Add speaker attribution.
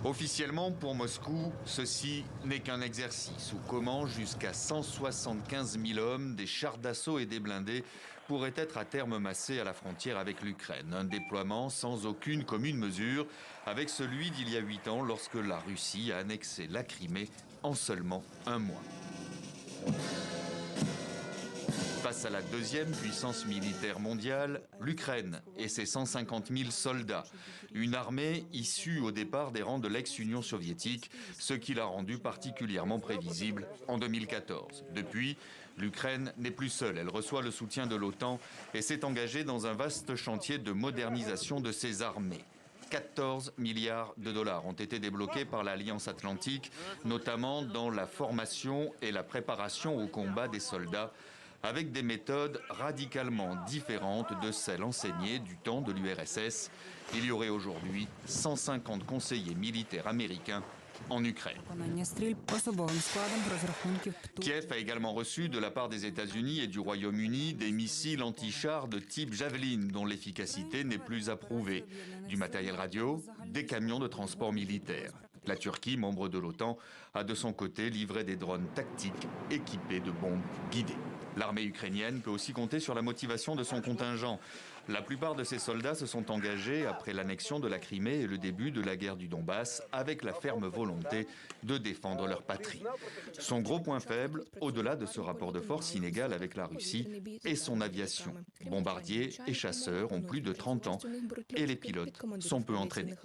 Speaker 1: Officiellement, pour Moscou, ceci n'est qu'un exercice où comment jusqu'à 175 000 hommes, des chars d'assaut et des blindés pourraient être à terme massés à la frontière avec l'Ukraine. Un déploiement sans aucune commune mesure avec celui d'il y a 8 ans lorsque la Russie a annexé la Crimée en seulement un mois. Face à la deuxième puissance militaire mondiale, l'Ukraine et ses 150 000 soldats. Une armée issue au départ des rangs de l'ex-Union soviétique, ce qui l'a rendue particulièrement prévisible en 2014. Depuis, l'Ukraine n'est plus seule. Elle reçoit le soutien de l'OTAN et s'est engagée dans un vaste chantier de modernisation de ses armées. 14 milliards de dollars ont été débloqués par l'Alliance Atlantique, notamment dans la formation et la préparation au combat des soldats, avec des méthodes radicalement différentes de celles enseignées du temps de l'URSS. Il y aurait aujourd'hui 150 conseillers militaires américains en Ukraine. Kiev a également reçu de la part des États-Unis et du Royaume-Uni des missiles anti-chars de type Javelin dont l'efficacité n'est plus approuvée, du matériel radio, des camions de transport militaire. La Turquie, membre de l'OTAN, a de son côté livré des drones tactiques équipés de bombes guidées. L'armée ukrainienne peut aussi compter sur la motivation de son contingent. La plupart de ses soldats se sont engagés après l'annexion de la Crimée et le début de la guerre du Donbass avec la ferme volonté de défendre leur patrie. Son gros point faible, au-delà de ce rapport de force inégal avec la Russie, est son aviation. Bombardiers et chasseurs ont plus de 30 ans et les pilotes sont peu entraînés.